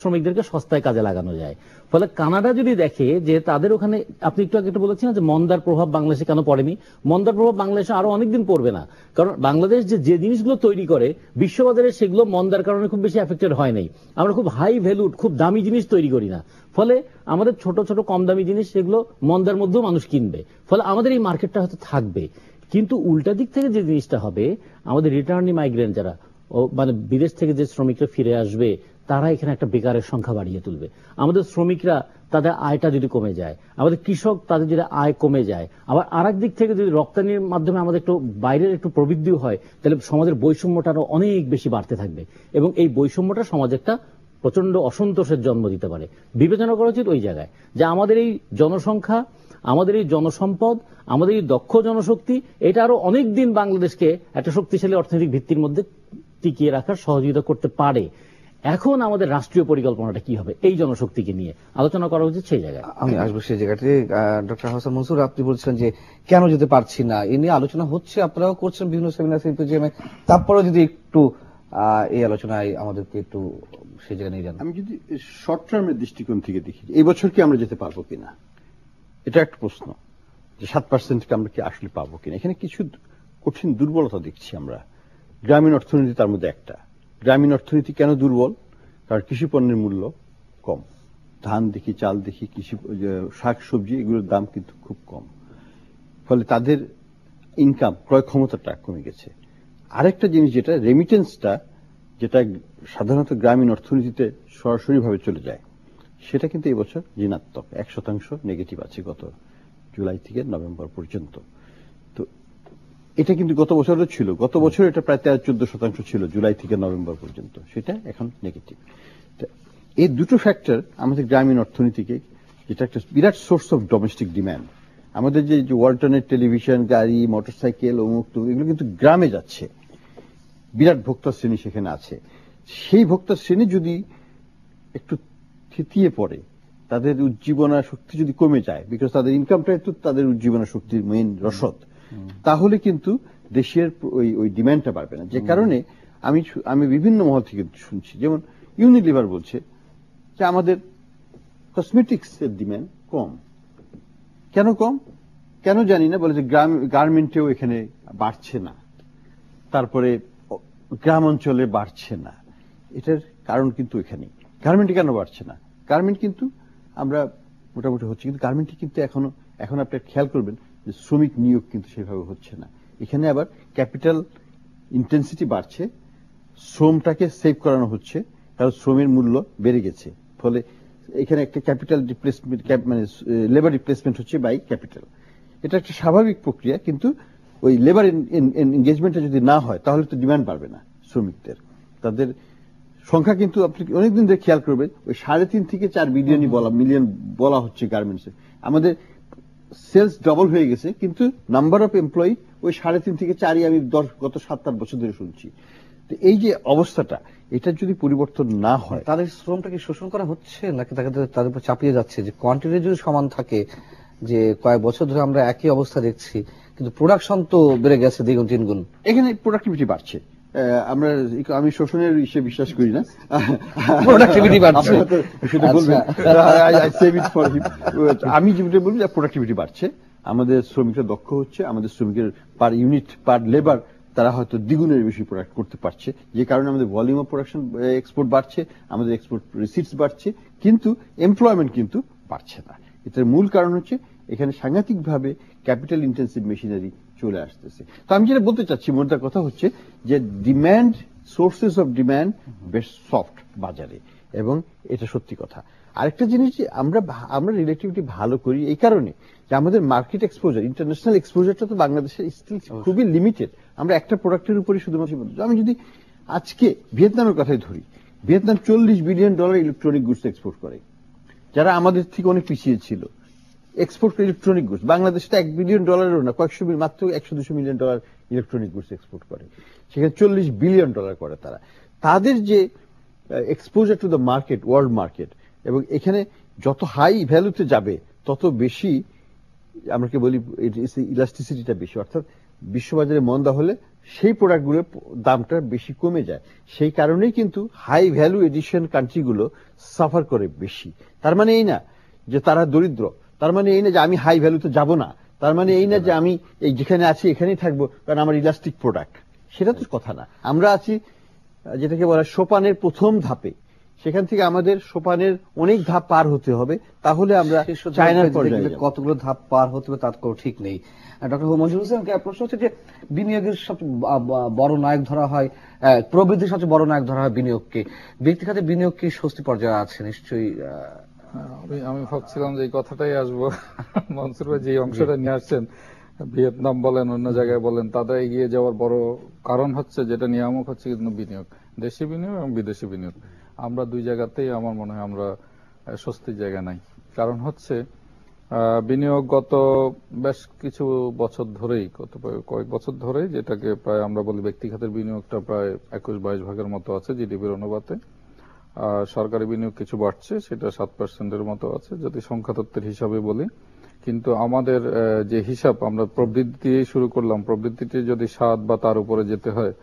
শ্রমিকদেরকে সস্তায় কাজে লাগানো যায়। ফলে কানাডা যদি দেখে যে তাদের ওখানে, আপনি একটু আগে বলেছেন যে মন্দার প্রভাব বাংলাদেশে কেন পড়েনি, মন্দার প্রভাব বাংলাদেশে আরো অনেকদিন পড়বে না, কারণ বাংলাদেশ যে জিনিসগুলো তৈরি করে বিশ্ববাজারে সেগুলো মন্দার কারণে খুব বেশি এফেক্টেড হয় নাই। আমরা খুব হাই ভ্যালুড খুব দামি জিনিস তৈরি করি না, ফলে আমাদের ছোট ছোট কম দামি জিনিস সেগুলো মন্দার মধ্যেও মানুষ কিনবে, ফলে আমাদের এই মার্কেটটা হয়তো থাকবে। কিন্তু উল্টা দিক থেকে যে জিনিসটা হবে, আমাদের রিটার্নি মাইগ্রেন্ট যারা মানে বিদেশ থেকে যে শ্রমিকরা ফিরে আসবে তারা এখানে একটা বেকারের সংখ্যা বাড়িয়ে তুলবে। আমাদের শ্রমিকরা তাদের আয়টা যদি কমে যায়, আমাদের কৃষক তাদের যদি আয় কমে যায়, আবার আরেক দিক থেকে যদি রপ্তানির মাধ্যমে আমাদের একটু বাইরের একটু প্রবৃদ্ধিও হয়, তাহলে সমাজের বৈষম্যটা আরো অনেক বেশি বাড়তে থাকবে এবং এই বৈষম্যটা সমাজে একটা প্রচন্ড অসন্তোষের জন্ম দিতে পারে। বিবেচনা করা উচিত ওই জায়গায় যে আমাদের এই জনসংখ্যা, আমাদের এই জনসম্পদ, আমাদের এই দক্ষ জনশক্তি, এটা আরো অনেক দিন বাংলাদেশকে একটা শক্তিশালী অর্থনৈতিক ভিত্তির মধ্যে টিকিয়ে রাখার সহযোগিতা করতে পারে। এখন আমাদের রাষ্ট্রীয় পরিকল্পনাটা কি হবে এই জনশক্তিকে নিয়ে আলোচনা করা উচিত সেই জায়গায়। আমি আসবো সেই জায়গাতে। ডক্টর হাসান মনসুর, আপনি বলছেন যে কেন যেতে পারছি না, এ নিয়ে আলোচনা হচ্ছে, আপনারাও করছেন বিভিন্ন সেমিনার সিম্পোজিয়ামে, তারপরে যদি একটু এই আলোচনায় আমাদেরকে একটু সেই জায়গায় নিয়ে যান। আমি যদি শর্ট টার্মের দৃষ্টিকোণ থেকে দেখি এই বছর কি আমরা যেতে পারবো কিনা, এটা একটা প্রশ্ন, যে 7% আমরা কি আসলে পাবো কিনা। এখানে কিছু কঠিন দুর্বলতা দেখছি আমরা। গ্রামীণ অর্থনীতি তার মধ্যে একটা। গ্রামীণ অর্থনীতি কেন দুর্বল? কারণ কৃষি পণ্যের মূল্য কম, ধান দেখি, চাল দেখি, কৃষি শাক সবজি এগুলোর দাম কিন্তু খুব কম, ফলে তাদের ইনকাম ক্রয় ক্ষমতাটা কমে গেছে। আরেকটা জিনিস যেটা রেমিটেন্সটা, যেটা সাধারণত গ্রামীণ অর্থনীতিতে সরাসরি ভাবে চলে যায়, সেটা কিন্তু এবছর ঋণাত্মক, 1% নেগেটিভ আছে গত জুলাই থেকে নভেম্বর পর্যন্ত। তো এটা কিন্তু গত বছরও ছিল, গত বছর এটা প্রায় 13-14% ছিল জুলাই থেকে নভেম্বর পর্যন্ত, সেটা এখন নেগেটিভ। এই দুটো ফ্যাক্টর আমাদের গ্রামীণ অর্থনীতিকে, যেটা একটা বিরাট সোর্স অফ ডোমেস্টিক ডিম্যান্ড, আমাদের যে ওয়ালটনের টেলিভিশন, গাড়ি, মোটরসাইকেল, অমুক তমুক, এগুলো কিন্তু গ্রামে যাচ্ছে, বিরাট ভোক্তা শ্রেণী সেখানে আছে। সেই ভোক্তা শ্রেণী যদি একটু থিতিয়ে পড়ে, তাদের উজ্জীবনা শক্তি যদি কমে যায়, বিকজ তাদের ইনকামটাই তো তাদের উজ্জীবনা শক্তির মেইন রসদ, তাহলে কিন্তু দেশের ওই ডিমান্ডটা বাড়বে না। যে কারণে আমি বিভিন্ন মহল থেকে শুনছি, যেমন ইউনিলিভার বলছে যে আমাদের কসমেটিক্স এর ডিমান্ড কম। কেন কম কেন জানি না, বলে যে গার্মেন্টেও এখানে বাড়ছে না, তারপরে গ্রাম অঞ্চলে বাড়ছে না। এটার কারণ কিন্তু এখানে গার্মেন্টে কেন বাড়ছে না, গার্মেন্ট কিন্তু আমরা মোটামুটি হচ্ছে, কিন্তু গার্মেন্টে কিন্তু এখন আপনি খেয়াল করবেন যে শ্রমিক নিয়োগ কিন্তু সেভাবে হচ্ছে না। এখানে আবার ক্যাপিটাল ইন্টেন্সিটি বাড়ছে, শ্রমটাকে সেভ করানো হচ্ছে, কারণ শ্রমের মূল্য বেড়ে গেছে, ফলে এখানে একটা ক্যাপিটাল রিপ্লেসমেন্ট, মানে লেবার রিপ্লেসমেন্ট হচ্ছে বাই ক্যাপিটাল। এটা একটা স্বাভাবিক প্রক্রিয়া, কিন্তু ওই লেবার এনগেজমেন্টটা যদি না হয় তাহলে তো ডিমান্ড বাড়বে না শ্রমিকদের। তাদের সংখ্যা কিন্তু আপনি অনেকদিন ধরে খেয়াল করবেন, ওই 3.5 থেকে 4 মিলিয়ন বলা হচ্ছে গার্মেন্টসে। আমাদের সেলস ডবল হয়ে গেছে, কিন্তু নাম্বার অফ এমপ্লয়ি ওই 3.5 থেকে 4ই আমি গত 7-8 বছর ধরে শুনছি। তো এই যে অবস্থাটা, এটা যদি পরিবর্তন না হয়, তাদের শ্রমটাকে শোষণ করা হচ্ছে নাকি তাদের উপর চাপিয়ে যাচ্ছে? যে কোয়ান্টিটি যদি সমান থাকে, যে কয়েক বছর ধরে আমরা একই অবস্থা দেখছি, কিন্তু প্রোডাকশন তো বেড়ে গেছে দ্বিগুণ তিনগুণ। এখানে প্রোডাক্টিভিটি বাড়ছে। আমি শোষণের হিসেবে বিশ্বাস করি না, প্রোডাক্টিভিটি বাড়ছে, সেটা বলবেন। আমি যেটা বলবো যে প্রোডাক্টিভিটি বাড়ছে, আমাদের শ্রমিকরা দক্ষ হচ্ছে, আমাদের শ্রমিকের পার ইউনিট পার লেবার তারা হয়তো দ্বিগুণের বেশি প্রোডাক্ট করতে পারছে, যে কারণে আমাদের ভলিউম অফ প্রোডাকশন এক্সপোর্ট বাড়ছে, আমাদের এক্সপোর্ট রিসিটস বাড়ছে, কিন্তু এমপ্লয়মেন্ট কিন্তু বাড়ছে না। এটার মূল কারণ হচ্ছে এখানে সাংঘাতিকভাবে ক্যাপিটাল ইন্টেন্সিভ মেশিনারি চলে আসতেছে। তো আমি যেটা বলতে চাচ্ছি, মোদ্দা কথা হচ্ছে যে ডিম্যান্ড, সোর্সেস অফ ডিম্যান্ড বেশ সফট বাজারে, এবং এটা সত্যি কথা। আরেকটা জিনিস যে আমরা রিলেটিভিটি ভালো করি এই কারণে যে আমাদের মার্কেট এক্সপোজার, ইন্টারন্যাশনাল এক্সপোজারটা তো বাংলাদেশের স্টিল খুবই লিমিটেড। আমরা একটা প্রোডাক্টের উপরই শুধুমাত্র, আমি যদি আজকে ভিয়েতনামের কথাই ধরি, Vietnam $40 billion electronic goods export করে, যারা আমাদের থেকে অনেক পিছিয়ে ছিল। এক্সপোর্ট করে ইলেকট্রনিক গুডস, বাংলাদেশটা $1 বিলিয়ন না, মাত্র $100-200 মিলিয়ন ইলেকট্রনিক গুডস এক্সপোর্ট করে, সেখানে $40 বিলিয়ন করে তারা। তাদের যে exposure to the market, world market, এবং এখানে যত হাই ভ্যালুতে যাবে তত বেশি আমরা কি বলি ইলাস্টিসিটিটা বেশি, অর্থাৎ বিশ্ববাজারে মন্দা হলে সেই প্রোডাক্টগুলোর দামটা বেশি কমে যায়। সেই কারণেই কিন্তু হাই ভ্যালু এডিশন কান্ট্রিগুলো সাফার করে বেশি। তার মানে এই না যে তারা দরিদ্র, তার মানে এই না যে আমি হাই ভ্যালুতে যাব না, তার মানে এই না যে আমি এই যেখানে আছি এখানেই থাকবো কারণ আমার ইলাস্টিক প্রোডাক্ট, সেটা তো কথা না। আমরা আছি যেটাকে বলা সোপানের প্রথম ধাপে, সেখান থেকে আমাদের সোপানের অনেক ধাপ পার হতে হবে, তাহলে আমরা চায়নার পর্যায়ে যাব। কতগুলো ধাপ পার হতে হবে তার কোনো ঠিক নেই। ডক্টর মনজুর হোসেনকে প্রশ্ন হচ্ছে যে বিনিয়োগের সবচেয়ে বড় নায়ক ধরা হয়, প্রবৃদ্ধির সবচেয়ে বড় নায়ক ধরা হয় বিনিয়োগকে। ব্যক্তি খাতে বিনিয়োগ কি স্বস্তি পর্যায়ে আছে? নিশ্চয়ই। আমি ভাবছিলাম যে এই কথাটাই আসবো। মনসুর ভাই যে অংশটা নিয়ে আসছেন, ভিয়েতনাম বলেন অন্য জায়গায় বলেন, তাদের এগিয়ে যাওয়ার বড় কারণ হচ্ছে যেটা নিয়ামক হচ্ছে কিন্তু বিনিয়োগ, দেশি বিনিয়োগ এবং বিদেশি বিনিয়োগ। আমরা দুই জায়গাতেই আমার মনে হয় আমরা স্বস্তির জায়গা নাই। কারণ হচ্ছে বিনিয়োগ গত বেশ কিছু বছর ধরেই, কয়েক বছর ধরেই, যেটাকে প্রায় আমরা বলি ব্যক্তি খাতের বিনিয়োগটা প্রায় 21-22 ভাগের মতো আছে জিডিপির অনুপাতে। সরকারি বিনিয়োগ কিছু বাড়ছে, সেটা 7% মতো আছে যদি সংখ্যা তত্ত্বের হিসাবে বলি। কিন্তু আমাদের যে হিসাব, আমরা প্রবৃদ্ধি দিয়ে শুরু করলাম, প্রবৃদ্ধিটি যদি 7 বা তার উপরে যেতে হয়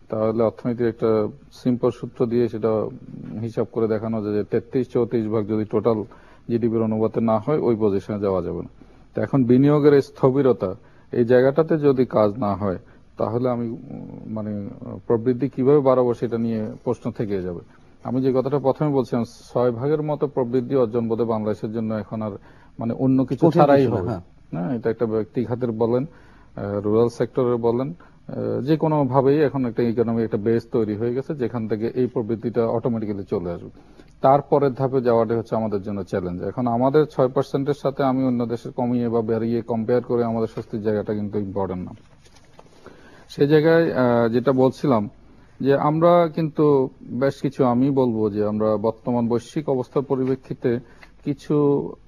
তাহলে অর্থনীতির একটা সিম্পল সূত্র দিয়ে সেটা হিসাব করে দেখানো যায় যে 33-34 ভাগ যদি টোটাল জিডিপির অনুপাতে না হয় ওই পজিশনে যাওয়া যাবে না। তো এখন বিনিয়োগের স্থবিরতা, এই জায়গাটাতে যদি কাজ না হয় তাহলে আমি মানে প্রবৃদ্ধি কিভাবে বাড়াবো সেটা নিয়ে প্রশ্ন থেকে যাবে। আমি যে কথাটা প্রথমে বলছিলাম 6 ভাগের মতো প্রবৃদ্ধি অর্জন বোধ বাংলাদেশের জন্য এখন আর মানে অন্য কিছু ছাড়াই হবে। হ্যাঁ, এটা একটা ব্যক্তি খাতের বলেন, রুরাল সেক্টরের বলেন, যে কোনো ভাবেই এখন একটা ইকোনমি একটা বেস তৈরি হয়ে গেছে যেখান থেকে এই প্রবৃদ্ধিটা অটোমেটিক্যালি চলে আসবে। তারপরের ধাপে যাওয়াটাই হচ্ছে আমাদের জন্য চ্যালেঞ্জ। এখন আমাদের 6%-এর সাথে আমি অন্য দেশের কমিয়ে বা বেরিয়ে কম্পেয়ার করে আমাদের স্বস্তির জায়গাটা কিন্তু ইম্পর্টেন্ট না। সেই জায়গায় যেটা বলছিলাম যে আমরা কিন্তু বেশ কিছু, আমি বলবো যে আমরা বর্তমান বৈশ্বিক অবস্থার পরিপ্রেক্ষিতে কিছু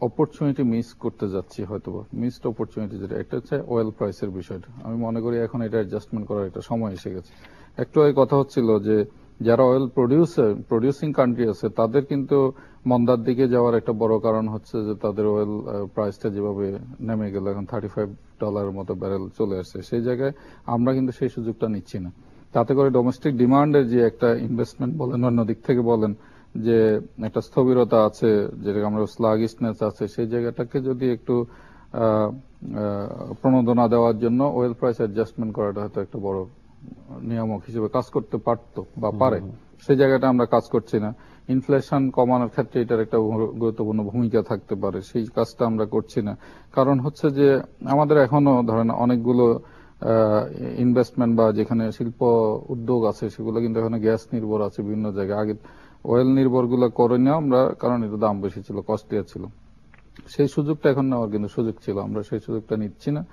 অপরচুনিটি মিস করতে যাচ্ছি, হয়তো মিসড অপরচুনিটি। যেটা একটা হচ্ছে অয়েল প্রাইসের বিষয়টা, আমি মনে করি এখন এটা অ্যাডজাস্টমেন্ট করার একটা সময় এসে গেছে। একটু এই কথা হচ্ছিল যে যারা অয়েল প্রডিউসিং কান্ট্রি আছে তাদের কিন্তু মন্দার দিকে যাওয়ার একটা বড় কারণ হচ্ছে যে তাদের অয়েল প্রাইসটা যেভাবে নেমে গেল, এখন $35 মতো ব্যারেল চলে আসছে। সেই জায়গায় আমরা কিন্তু সেই সুযোগটা নিচ্ছি না। তাতে করে ডোমেস্টিক ডিমান্ডের যে একটা ইনভেস্টমেন্ট বলেন, অন্য দিক থেকে বলেন যে একটা স্থবিরতা আছে, যেটাকে আমরা স্লাগিশনেস আছে, সেই জায়গাটাকে যদি একটু প্রণোদনা দেওয়ার জন্য অয়েল প্রাইস অ্যাডজাস্টমেন্ট করাটা হয়তো একটা বড় নিয়ামক হিসেবে কাজ করতে পারতো বা পারে। সেই জায়গাটা আমরা কাজ করছি না। ইনফ্লেশন কমানোর ক্ষেত্রে এটার একটা গুরুত্বপূর্ণ ভূমিকা থাকতে পারে, সেই কাজটা আমরা করছি না। কারণ হচ্ছে যে আমাদের এখনো ধরেন অনেকগুলো ইনভেস্টমেন্ট বা যেখানে শিল্প উদ্যোগ আছে সেগুলো কিন্তু এখানে গ্যাস নির্ভর আছে বিভিন্ন জায়গায়। আগে অয়েল নির্ভর গুলো করে না আমরা, কারণ এটা দাম বেশি ছিল, কস্টলিয়ার ছিল। সেই সুযোগটা এখন নেওয়ার কিন্তু সুযোগ ছিল, আমরা সেই সুযোগটা নিচ্ছি না।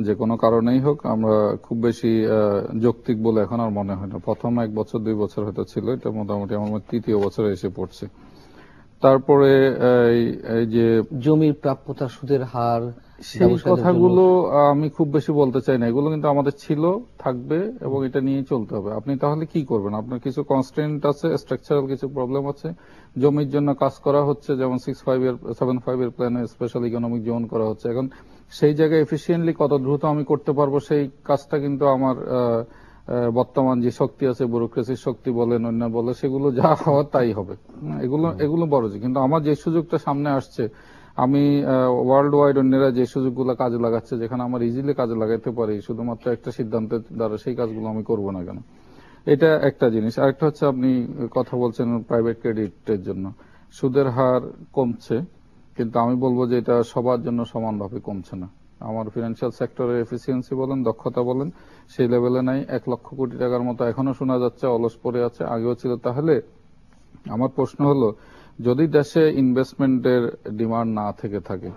যে কোনো কারণেই হোক আমরা খুব বেশি যৌক্তিক বলে এখন আর মনে হয় না। প্রথম 1 বছর 2 বছর হয়তো ছিল, এটা মোটামুটি আমার 3য় বছরে এসে পড়ছে। তারপরে এই যে জমির প্রাপ্যতা, সুদের হার, সেই কথাগুলো আমি খুব বেশি বলতে চাই না। এগুলো কিন্তু আমাদের ছিল, থাকবে এবং এটা নিয়ে চলতে হবে। আপনি তাহলে কি করবেন? আপনার কিছু কনস্ট্রেন্ট আছে, স্ট্রাকচারাল কিছু প্রবলেম আছে। জমির জন্য কাজ করা হচ্ছে, যেমন 7-5 এর প্ল্যানে স্পেশাল ইকোনমিক জোন করা হচ্ছে। এখন সেই জায়গায় এফিসিয়েন্টলি কত দ্রুত আমি করতে পারবো সেই কাজটা কিন্তু আমার বর্তমান যে শক্তি আছে, ব্যুরোক্রেসির শক্তি বলেন অন্য বলে, সেগুলো যা হওয়ার তাই হবে। এগুলো বড় যে, কিন্তু আমার যে সুযোগটা সামনে আসছে, আমি ওয়ার্ল্ড ওয়াইড অন্যরা যে সুযোগগুলো কাজে লাগাচ্ছে, যেখানে আমার ইজিলি কাজে লাগাতে পারি শুধুমাত্র একটা সিদ্ধান্তের দ্বারা, সেই কাজগুলো আমি করব না কেন? এটা একটা জিনিস। আরেকটা হচ্ছে আপনি কথা বলছেন প্রাইভেট ক্রেডিটের জন্য সুদের হার কমছে, কিন্তু আমি বলবো যে এটা সবার জন্য সমানভাবে কমছে না। আমার ফিনান্সিয়াল সেক্টরের এফিসিয়েন্সি বলেন, দক্ষতা বলেন, সেই লেভেলে নাই। 1 লক্ষ কোটি টাকার মতো এখনো শোনা যাচ্ছে অলস পড়ে আছে, আগেও ছিল। তাহলে আমার প্রশ্ন হলো, যদি দেশে ইনভেস্টমেন্টের ডিমান্ড না থেকে থাকে,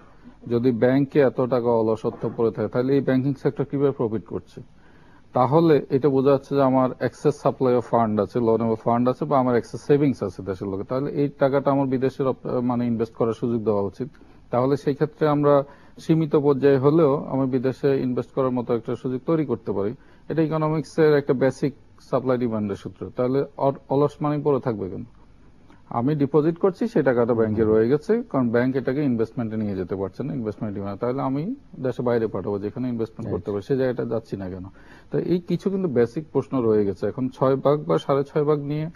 যদি ব্যাংকে এত টাকা অলসত্ব পড়ে থাকে, তাহলে এই ব্যাংকিং সেক্টর কিভাবে প্রফিট করছে? তাহলে এটা বোঝা যাচ্ছে যে আমার এক্সেস সাপ্লাই অফ ফান্ড আছে, লোনেবল ফান্ড আছে, বা আমার এক্সেস সেভিংস আছে দেশের লোকে। তাহলে এই টাকাটা আমার বিদেশের মানে ইনভেস্ট করার সুযোগ দেওয়া উচিত। তাহলে সেই ক্ষেত্রে আমরা সীমিত পর্যায়ে হলেও আমি বিদেশে ইনভেস্ট করার মতো একটা সুযোগ তৈরি করতে পারি। এটা ইকোনমিক্স এর একটা বেসিক সাপ্লাই ডিমান্ডের সূত্র। তাহলে অলস মানি পড়ে থাকবে কেন? আমি ডিপোজিট করছি, সেই টাকাটা ব্যাংকে রয়ে গেছে, কারণ ব্যাংক এটাকে ইনভেস্টমেন্টে নিয়ে যেতে পারছে না, ইনভেস্টমেন্ট তাহলে আমি দেশে বাইরে পাঠাবো যেখানে ইনভেস্টমেন্ট করতে পারি, সেই জায়গাটা যাচ্ছি না কেন? তো এই কিছু কিন্তু বেসিক প্রশ্ন রয়ে গেছে। এখন 6 ভাগ বা 6.5 ভাগ নিয়ে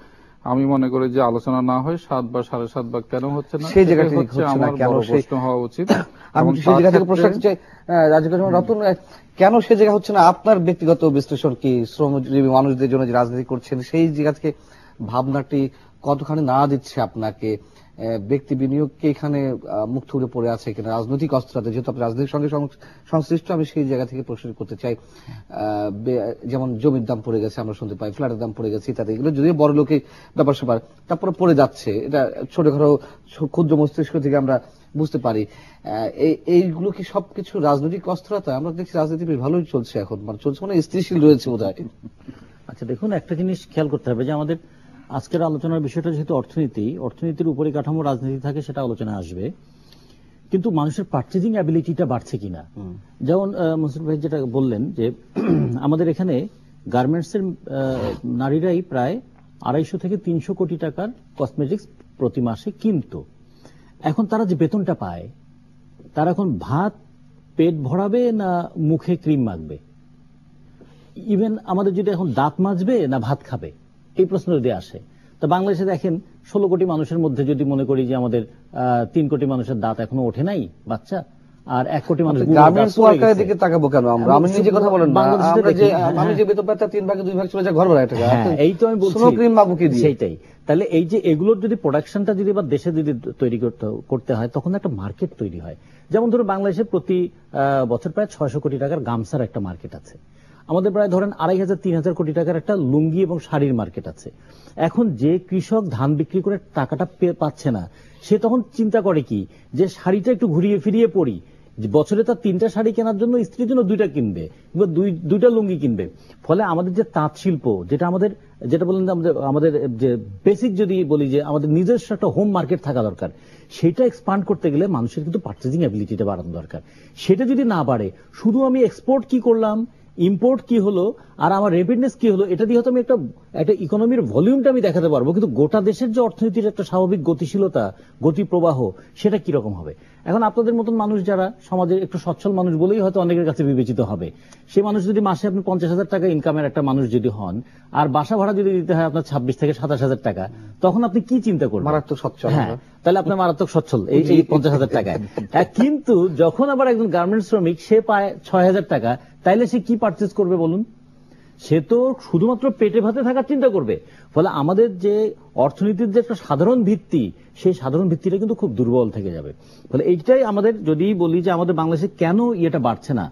আমি মনে করি যে আলোচনা না হয় 7 বা 7.5 ভাগ কেন হচ্ছে না, সেই জায়গা থেকে হচ্ছে আমার বড় প্রশ্ন হওয়া উচিত। আমি সেই জায়গা থেকে প্রশ্ন করতে চাই রতন, কেন সে জায়গা হচ্ছে না? আপনার ব্যক্তিগত বিশ্লেষণ কি? শ্রমজীবী মানুষদের জন্য যে রাজনীতি করছেন সেই জায়গা থেকে ভাবনাটি কতখানি না দিচ্ছে আপনাকে? ব্যক্তি বিনিয়োগকে এখানে মুখ থুবড়ে পড়ে আছে কিনা রাজনৈতিক অস্ত্রাতে? যেহেতু আপনি রাজনীতির সঙ্গে সংশ্লিষ্ট, আমি সেই জায়গা থেকে প্রশ্ন করতে চাই। যেমন জমির দাম পড়ে গেছে, আমরা শুনতে পাই, ফ্ল্যাটের দাম পড়ে গেছে ইত্যাদি, এগুলো যদিও বড় লোকে ব্যাপার স্যাপার, তারপরে পড়ে যাচ্ছে, এটা ছোটখাটো ক্ষুদ্র মস্তিষ্ক থেকে আমরা বুঝতে পারি। এইগুলো কি সবকিছু রাজনৈতিক অস্ত্রতা? আমরা দেখছি রাজনীতি বেশ ভালোই চলছে এখন, মানে চলছে মানে স্থিতিশীল রয়েছে বোধ হয়। আচ্ছা দেখুন, একটা জিনিস খেয়াল করতে হবে যে আমাদের আজকের আলোচনার বিষয়টা যেহেতু অর্থনীতির উপরে কাঠামো রাজনীতি থাকে, সেটা আলোচনায় আসবে, কিন্তু মানুষের পারচেজিং অ্যাবিলিটিটা বাড়ছে কিনা। যেমন মনসুর ভাই যেটা বললেন যে আমাদের এখানে গার্মেন্টসের নারীরাই প্রায় 250 থেকে 300 কোটি টাকার কসমেটিক্স প্রতি মাসে কিনতো। এখন তারা যে বেতনটা পায়, তারা এখন ভাত পেট ভরাবে না মুখে ক্রিম মাখবে? ইভেন আমাদের যদি এখন দাঁত মাজবে না ভাত খাবে, এই প্রশ্ন যদি আসে, তো বাংলাদেশে দেখেন 16 কোটি মানুষের মধ্যে যদি মনে করি যে আমাদের 3 কোটি মানুষের দাঁত এখনো ওঠে নাই বাচ্চা, আর 1 কোটি মানুষ গার্মেন্টস ওয়ার্কারের দিকে তাকাবো কেন আমরা? আমি নিজে কথা বলেন না, আমরা যে আমি যে বেতন পাই তার 3 ভাগে 2 ভাগ চলে যায় ঘর ভাড়া টাকা। এই তো আমি বলছি, ক্রিম মাখবো কি দিয়ে? সেইটাই। তাহলে এই যে এগুলোর যদি প্রোডাকশনটা যদি বা দেশে যদি তৈরি করতে হয়, তখন একটা মার্কেট তৈরি হয়। যেমন ধরুন বাংলাদেশে প্রতি বছর প্রায় 600 কোটি টাকার গামছার একটা মার্কেট আছে। আমাদের প্রায় ধরেন 2500-3000 কোটি টাকার একটা লুঙ্গি এবং শাড়ির মার্কেট আছে। এখন যে কৃষক ধান বিক্রি করে টাকাটা পাচ্ছে না, সে তখন চিন্তা করে কি যে শাড়িটা একটু ঘুরিয়ে ফিরিয়ে পরি, বছরে তার 3টা শাড়ি কেনার জন্য স্ত্রীর জন্য 2টা কিনবে, কিংবা 2টা লুঙ্গি কিনবে। ফলে আমাদের যে তাঁত শিল্প, যেটা বললেন আমাদের যে বেসিক যদি বলি যে আমাদের নিজস্ব একটা হোম মার্কেট থাকা দরকার, সেটা এক্সপান্ড করতে গেলে মানুষের কিন্তু পারচেজিং অ্যাবিলিটিটা বাড়ানো দরকার। সেটা যদি না বাড়ে, শুধু আমি এক্সপোর্ট কি করলাম, ইম্পোর্ট কি হলো, আর আমার রেভিনিউ কি হলো, এটা দিয়ে হয়তো আমি একটা ইকোনমির ভলিউমটা আমি দেখাতে পারবো, কিন্তু গোটা দেশের যে অর্থনীতির একটা স্বাভাবিক গতিশীলতা, গতি প্রবাহ, সেটা কিরকম হবে? এখন আপনাদের মতন মানুষ যারা সমাজের একটু সচ্ছল মানুষ বলেই হয়তো অনেকের কাছে বিবেচিত হবে, সেই মানুষ যদি মাসে আপনি 50,000 টাকা ইনকামের একটা মানুষ যদি হন, আর বাসা ভাড়া যদি দিতে হয় আপনার 26 থেকে 27,000 টাকা, তখন আপনি কি চিন্তা করবেন? মারাত্মক সচ্ছল। হ্যাঁ, তাহলে আপনার মারাত্মক সচ্ছল এই 50,000 টাকায়। কিন্তু যখন আবার একজন গার্মেন্টস শ্রমিক সে পায় 6,000 টাকা, তাইলে সে কি পারচেজ করবে বলুন? সে তো শুধুমাত্র পেটে ভাতে থাকার চিন্তা করবে। ফলে আমাদের যে অর্থনীতির যে একটা সাধারণ ভিত্তি, সেই সাধারণ ভিত্তিটা কিন্তু খুব দুর্বল থেকে যাবে। ফলে এইটাই আমাদের, যদি বলি যে আমাদের বাংলাদেশে কেন ইয়েটা বাড়ছে না,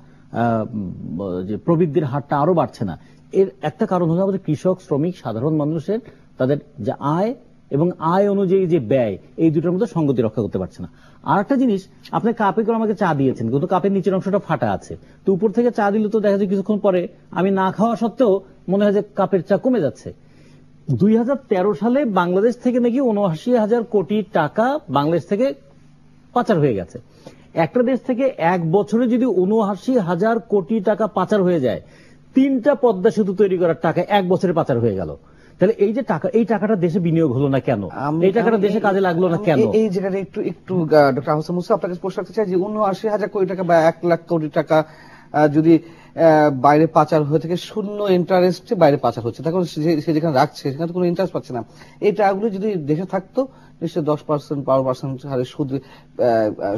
যে প্রবৃদ্ধির হারটা আরো বাড়ছে না, এর একটা কারণ হলো আমাদের কৃষক, শ্রমিক, সাধারণ মানুষের তাদের যে আয় এবং আয় অনুযায়ী যে ব্যয়, এই দুটোর মধ্যে সঙ্গতি রক্ষা করতে পারছে না। আর একটা জিনিস, আপনি কাপে করে আমাকে চা দিয়েছেন, কিন্তু কাপের নিচের অংশটা ফাটা আছে, তো উপর থেকে চা দিলে তো দেখা যায় কিছুক্ষণ পরে আমি না খাওয়া সত্ত্বেও মনে হয় যে কাপের চা কমে যাচ্ছে। 2013 সালে বাংলাদেশ থেকে নাকি 79,000 কোটি টাকা বাংলাদেশ থেকে পাচার হয়ে গেছে। একটা দেশ থেকে এক বছরে যদি 79,000 কোটি টাকা পাচার হয়ে যায়, 3টা পদ্মা সেতু তৈরি করার টাকা এক বছরে পাচার হয়ে গেল। তাহলে এই যে টাকা, এই টাকাটা দেশে বিনিয়োগ হলো না কেন? এই টাকাটা দেশে কাজে লাগলো না কেন? এই জায়গাটা একটু ডক্টর হোসেন মুসা আপনাকে প্রশ্ন করতে চাই যে 79,000 কোটি টাকা বা 1 লাখ কোটি টাকা যদি বাইরে পাচার হয়ে থেকে শূন্য ইন্টারেস্টে বাইরে পাচার হচ্ছে, তখন সে যেখানে রাখছে সেখানে তো কোনো ইন্টারেস্ট পাচ্ছে না। এই টাকাগুলো যদি দেশে থাকতো, নিশ্চয়ই 10%, 12% হারে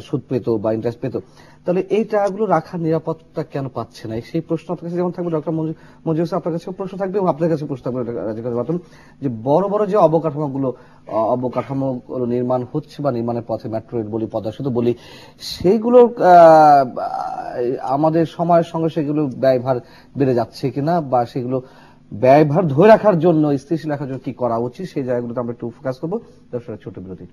সুদ পেত বা ইন্টারেস্ট পেত। তাহলে এই টাকাগুলো রাখার নিরাপত্তা কেন পাচ্ছে না? সেই প্রশ্ন আপনার কাছে যেমন থাকবে, ডক্টর মঞ্জুর হোসেন আপনার কাছে প্রশ্ন থাকবে এবং আপনার কাছে প্রশ্ন থাকবে যে বড় বড় যে অবকাঠামো নির্মাণ হচ্ছে বা নির্মাণের পথে, মেট্রো রেল বলি, পদ্মা সেতু বলি, সেইগুলো আমাদের সময়ের সঙ্গে সেগুলো ব্যয়ভার বেড়ে যাচ্ছে কিনা, বা সেগুলো ব্যয়ভার ধরে রাখার জন্য, স্থিতিশীল রাখার জন্য কি করা উচিত, সেই জায়গাগুলোতে আমরা একটু ফোকাস করবো। দর্শক, ছোট বিরতি।